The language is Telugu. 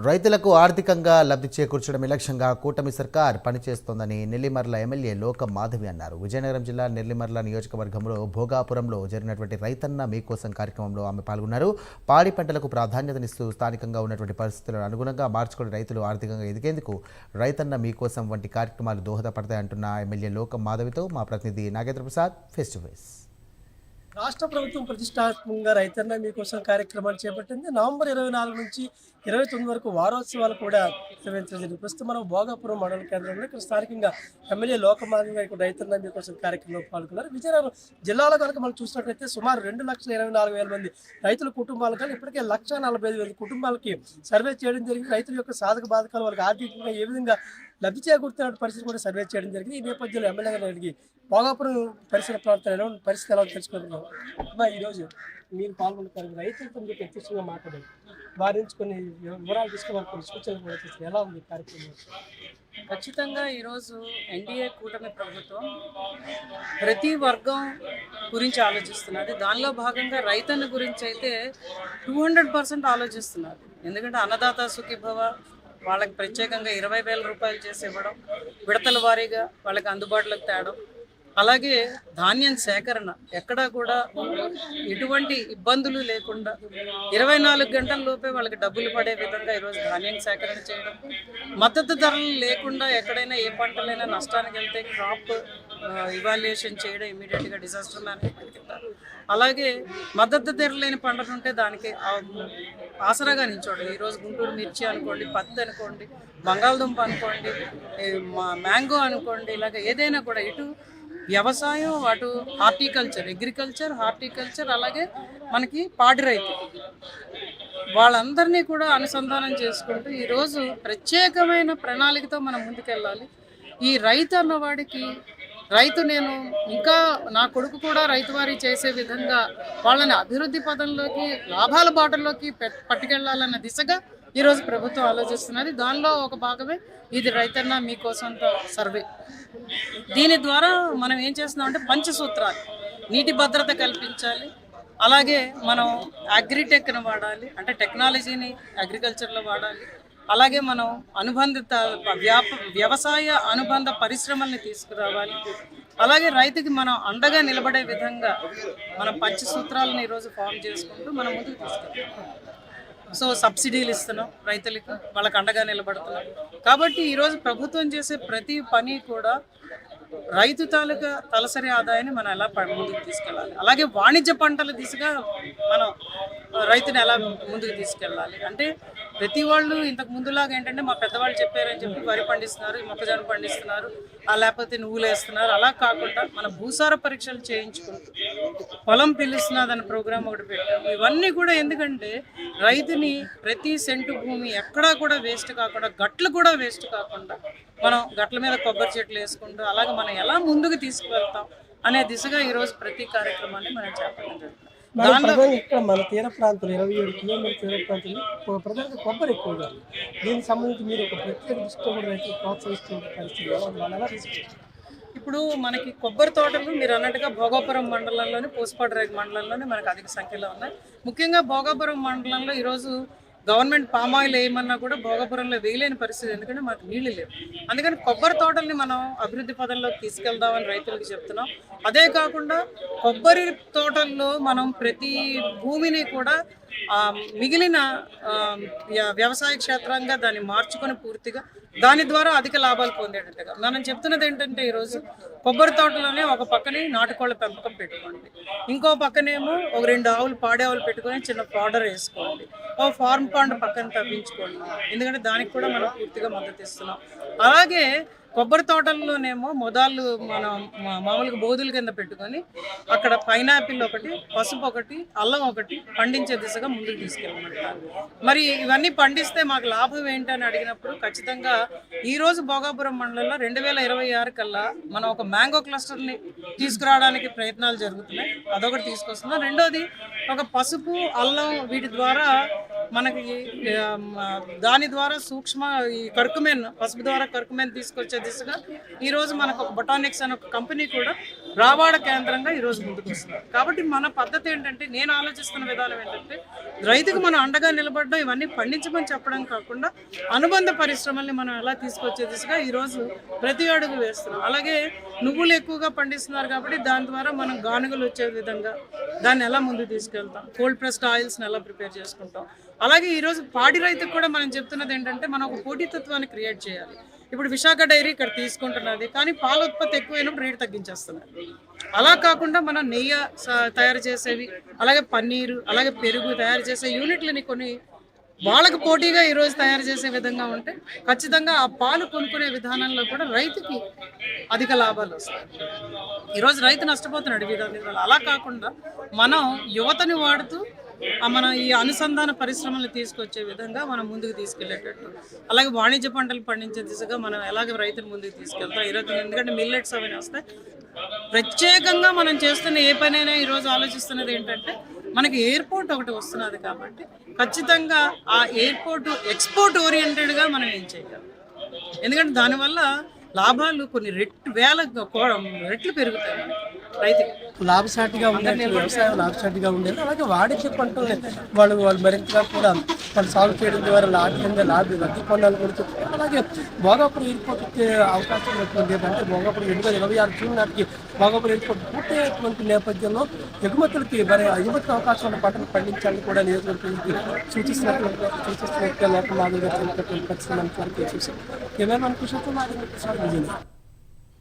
రైతులకు ఆర్థికంగా లబ్ధి చేకూర్చడం లక్ష్యంగా కూటమి సర్కార్ పనిచేస్తోందని నెల్లిమర్ల ఎమ్మెల్యే లోకం మాధవి అన్నారు. విజయనగరం జిల్లా నెల్లిమర్ల నియోజకవర్గంలో భోగాపురంలో జరిగినటువంటి రైతన్న మీకోసం కార్యక్రమంలో ఆమె పాల్గొన్నారు. పాడి పంటలకు ప్రాధాన్యతనిస్తూ స్థానికంగా ఉన్నటువంటి పరిస్థితులను అనుగుణంగా మార్చుకుని రైతులు ఆర్థికంగా ఎదిగేందుకు రైతన్న మీకోసం వంటి కార్యక్రమాలు దోహదపడతాయంటున్న ఎమ్మెల్యే లోకం మాధవితో మా ప్రతినిధి Nagendra Prasad face to face. రాష్ట్ర ప్రభుత్వం ప్రతిష్టాత్మకంగా రైతన్న మీకోసం కార్యక్రమాలు చేపట్టింది. నవంబర్ 24 నుంచి 29 వరకు వారోత్సవాలు కూడా నిర్వహించడం జరిగింది. ప్రస్తుతం మనం భోగాపురం మండల కేంద్రంలో ఇక్కడ స్థానికంగా ఎమ్మెల్యే లోకమాధవి గారు రైతన్న మీకోసం కార్యక్రమంలో పాల్గొన్నారు. విజయనగరం జిల్లాలో కనుక మనం చూసినట్లయితే సుమారు 2,24,000 మంది రైతుల కుటుంబాలు కానీ ఇప్పటికే 1,45,000 కుటుంబాలకి సర్వే చేయడం జరిగింది. రైతుల యొక్క సాధక బాధకాలు వాళ్ళకి ఆర్థికంగా ఏ విధంగా లబ్ధి చేకూరుతున్న పరిస్థితి కూడా సర్వే చేయడం జరిగింది. ఈ నేపథ్యంలో ఎమ్మెల్యే గారు అడిగి భోగాపురం పరిసర ప్రాంతాల్లో పరిస్థితి ఎలా తెలుసుకుంటున్నాం. ఈరోజు మీరు పాల్గొంటున్నారు, రైతులతో మీరు ప్రత్యక్షంగా మాట్లాడారు, వారి నుంచి కొన్ని వివరాలు తీసుకుని కొన్ని సూచనలు కూడా చేస్తారు. ఎలా ఉంది కార్యక్రమం? ఖచ్చితంగా ఈరోజు ఎన్డీఏ కూటమి ప్రభుత్వం ప్రతి వర్గం గురించి ఆలోచిస్తున్నది. దానిలో భాగంగా రైతన్న గురించి అయితే 200% ఆలోచిస్తున్నారు. ఎందుకంటే అన్నదాత సుఖీభవ వాళ్ళకి ప్రత్యేకంగా 20,000 రూపాయలు చేసి ఇవ్వడం, విడతల వారీగా వాళ్ళకి అందుబాటులోకి తేవడం, అలాగే ధాన్యం సేకరణ ఎక్కడా కూడా ఎటువంటి ఇబ్బందులు లేకుండా 24 గంటల లోపే వాళ్ళకి డబ్బులు పడే విధంగా ఈరోజు ధాన్యం సేకరణ చేయడం, మద్దతు ధరలు లేకుండా ఎక్కడైనా ఏ పంటలైనా నష్టానికి వెళ్తే క్రాప్ ఇవాల్యుయేషన్ చేయడం ఇమీడియట్గా డిజాస్టర్ మేనేజ్మెంట్ కింద, అలాగే మద్దతు ధర లేని పంటలు ఉంటే దానికి ఆసరాగా నిల్చోండి. ఈరోజు గుంటూరు మిర్చి అనుకోండి, పత్తి అనుకోండి, బంగాళదుంప అనుకోండి, మ్యాంగో అనుకోండి, ఇలాగ ఏదైనా కూడా ఇటు వ్యవసాయం, అటు హార్టికల్చర్, అలాగే మనకి పాడి రైతు వాళ్ళందరినీ కూడా అనుసంధానం చేసుకుంటూ ఈరోజు ప్రత్యేకమైన ప్రణాళికతో మనం ముందుకెళ్ళాలి. ఈ రైతు అన్నవాడికి నేను ఇంకా నా కొడుకు కూడా రైతువారీ చేసే విధంగా వాళ్ళని అభివృద్ధి పదంలోకి, లాభాల బాటల్లోకి పట్టుకెళ్లాలన్న దిశగా ఈరోజు ప్రభుత్వం ఆలోచిస్తున్నది. దానిలో ఒక భాగమే ఇది రైతన్న మీకోసం సర్వే. దీని ద్వారా మనం ఏం చేస్తున్నామంటే పంచసూత్రాలు, నీటి భద్రత కల్పించాలి, అలాగే మనం అగ్రిటెక్ని వాడాలి, అంటే టెక్నాలజీని అగ్రికల్చర్లో వాడాలి, అలాగే మనం అనుబంధిత వ్యవసాయ అనుబంధ పరిశ్రమల్ని తీసుకురావాలి, అలాగే రైతుకి మనం అండగా నిలబడే విధంగా మనం పంచసూత్రాలను ఈరోజు ఫామ్ చేసుకుంటూ మనం ముందుకు తీసుకెళ్తాం. సో సబ్సిడీలు ఇస్తున్నాం రైతులకి, వాళ్ళకి అండగా నిలబడుతున్నాం. కాబట్టి ఈరోజు ప్రభుత్వం చేసే ప్రతి పని కూడా రైతు తాలూకా తలసరి ఆదాయాన్ని మనం ఎలా ముందుకు తీసుకెళ్ళాలి, అలాగే వాణిజ్య పంటల దిశగా మనం రైతుని ఎలా ముందుకు తీసుకెళ్ళాలి. అంటే ప్రతి వాళ్ళు ఇంతకు ముందులాగా ఏంటంటే మా పెద్దవాళ్ళు చెప్పారని చెప్పి వరి పండిస్తున్నారు, మొక్కజొన్న పండిస్తున్నారు, లేకపోతే నువ్వులు వేస్తున్నారు. అలా కాకుండా మన భూసార పరీక్షలు చేయించుకుంటూ పొలం పిలుస్తున్నదని ప్రోగ్రామ్ ఒకటి పెట్టాము. ఇవన్నీ కూడా ఎందుకంటే రైతుని ప్రతి సెంటు భూమి ఎక్కడా కూడా వేస్ట్ కాకుండా, గట్లు కూడా వేస్ట్ కాకుండా మనం గట్ల మీద కొబ్బరి చెట్లు వేసుకుంటూ అలాగే మనం ఎలా ముందుకు తీసుకువెళ్తాం అనే దిశగా ఈరోజు ప్రతి కార్యక్రమాన్ని మనం చేపట్టడం జరుగుతుంది. ఇక్కడ మన తీర ప్రాంతంలో 27 కిలోమీటర్ తీర ప్రాంతంలో ప్రధానంగా కొబ్బరి ఎక్కువగా, దీనికి సంబంధించి మీరు ఒక ప్రత్యేక దృష్టితో కూడా రైతులు ప్రోత్సహిస్తున్న పరిస్థితి. ఇప్పుడు మనకి కొబ్బరి తోటలు మీరు అన్నట్టుగా భోగాపురం మండలంలోని, పూసపాడు మండలంలోనే మనకు అధిక సంఖ్యలో ఉన్నాయి. ముఖ్యంగా భోగాపురం మండలంలో ఈరోజు గవర్నమెంట్ పామాయిల్ వేయమన్నా కూడా భోగాపురంలో వేయలేని పరిస్థితి, ఎందుకంటే మాకు నీళ్లు లేవు. అందుకని కొబ్బరి తోటల్ని మనం అభివృద్ధి పదంలోకి తీసుకెళ్దామని రైతులకు చెప్తున్నాం. అదే కాకుండా కొబ్బరి తోటల్లో మనం ప్రతి భూమిని కూడా మిగిలిన వ్యవసాయ క్షేత్రంగా దాన్ని మార్చుకొని పూర్తిగా దాని ద్వారా అధిక లాభాలు పొందేటట్టుగా మనం చెప్తున్నది ఏంటంటే ఈరోజు కొబ్బరి తోటలోనే ఒక పక్కనే నాటుకోళ్ల పెంపకం పెట్టుకోండి, ఇంకో పక్కనేమో ఒక 2 ఆవులు పాడే ఆవులు పెట్టుకొని చిన్న పౌడర్ వేసుకోండి, ఒక ఫార్మ్ పాండ్ పక్కన తవ్వించుకోండి. ఎందుకంటే దానికి కూడా మనం పూర్తిగా మద్దతు ఇస్తున్నాం. అలాగే కొబ్బరి తోటల్లోనేమో మొదళ్ళు మనం మామూలుగా బోధుల కింద పెట్టుకొని అక్కడ పైనాపిల్ ఒకటి, పసుపు ఒకటి, అల్లం ఒకటి పండించే దిశగా ముందుకు తీసుకెళ్ళమంటారు. మరి ఇవన్నీ పండిస్తే మాకు లాభం ఏంటని అడిగినప్పుడు ఖచ్చితంగా ఈరోజు భోగాపురం మండలంలో 2026 కల్లా మనం ఒక మ్యాంగో క్లస్టర్ని తీసుకురావడానికి ప్రయత్నాలు జరుగుతున్నాయి. అదొకటి తీసుకొస్తున్నాం. రెండోది ఒక పసుపు, అల్లం వీటి ద్వారా మనకి దాని ద్వారా సూక్ష్మ ఈ కర్కుమెన్, పసుపు ద్వారా కర్కుమెన్ తీసుకొచ్చే దిశగా ఈరోజు మనకు ఒక బొటానిక్స్ అనే ఒక కంపెనీ కూడా రావాడ కేంద్రంగా ఈరోజు ముందుకు వస్తున్నారు. కాబట్టి మన పద్ధతి ఏంటంటే, నేను ఆలోచిస్తున్న విధానం ఏంటంటే, రైతుకు మనం అండగా నిలబడడం, ఇవన్నీ పండించమని చెప్పడం కాకుండా అనుబంధ పరిశ్రమల్ని మనం ఎలా తీసుకొచ్చే దిశగా ఈరోజు ప్రతి అడుగు వేస్తున్నాం. అలాగే నువ్వులు ఎక్కువగా పండిస్తున్నారు కాబట్టి దాని ద్వారా మనం గానుగలు వచ్చే విధంగా దాన్ని ఎలా ముందుకు తీసుకెళ్తాం, కోల్డ్ ప్రెస్డ్ ఆయిల్స్ని ఎలా ప్రిపేర్ చేసుకుంటాం. అలాగే ఈరోజు పాడి రైతుకు కూడా మనం చెప్తున్నది ఏంటంటే, మనం ఒక పోటీతత్వాన్ని క్రియేట్ చేయాలి. ఇప్పుడు విశాఖ డైరీ ఇక్కడ తీసుకుంటున్నది, కానీ పాల ఉత్పత్తి ఎక్కువైనప్పుడు రేటు తగ్గించేస్తున్నారు. అలా కాకుండా మనం నెయ్యి తయారు చేసేవి, అలాగే పన్నీరు, అలాగే పెరుగు తయారు చేసే యూనిట్లని కొన్ని వాళ్ళకు పోటీగా ఈరోజు తయారు చేసే విధంగా ఉంటే ఖచ్చితంగా ఆ పాలు కొనుక్కునే విధానంలో కూడా రైతుకి అధిక లాభాలు వస్తాయి. ఈరోజు రైతు నష్టపోతున్నాడు వీటి వల్ల. అలా కాకుండా మనం యువతని వాడుతూ మనం ఈ అనుసంధాన పరిశ్రమలు తీసుకొచ్చే విధంగా మనం ముందుకు తీసుకెళ్లేటట్టు, అలాగే వాణిజ్య పంటలు పండించే దిశగా మనం ఎలాగ రైతులు ముందుకు తీసుకెళ్తాం ఈరోజు. ఎందుకంటే మిల్లెట్స్ అవన్నీ వస్తాయి. ప్రత్యేకంగా మనం చేస్తున్న ఏ పనైనా ఈరోజు ఆలోచిస్తున్నది ఏంటంటే, మనకి ఎయిర్పోర్ట్ ఒకటి వస్తున్నది కాబట్టి ఖచ్చితంగా ఆ ఎయిర్పోర్ట్ ఎక్స్పోర్ట్ ఓరియంటెడ్గా మనం ఏం చేయగలం. ఎందుకంటే దానివల్ల లాభాలు కొన్ని రెట్లు పెరుగుతాయి మనకి రైతుకి. లాభసాటిగా ఉండేది వ్యవసాయం, లాభసాటిగా ఉండేది. అలాగే వాణిజ్య పంటల్ని వాళ్ళు మరింతగా కూడా వాళ్ళు సాగు చేయడం ద్వారా ఆర్థికంగా లబ్ధి పొందాలని కూడా చెప్తున్నారు. అలాగే భోగాపురం ఎయిర్పోర్ట్ వచ్చే అవకాశం ఉన్నటువంటి అంటే భోగాపురం 2026 జూన్ నాటికి భోగాపురం ఎయిర్పోర్ట్ పూర్తయ్యేటువంటి నేపథ్యంలో ఎగుమతులకి ఎగుమతుల అవకాశం ఉన్న పంటలు పండించాలని కూడా నియోజకవర్గానికి సూచిస్తున్నట్టు లోకం మాదిరిగా చెప్పినటువంటి పరిస్థితి మనకి చూసాం. కెమెరామెన్ కుషన్తో మాదిరి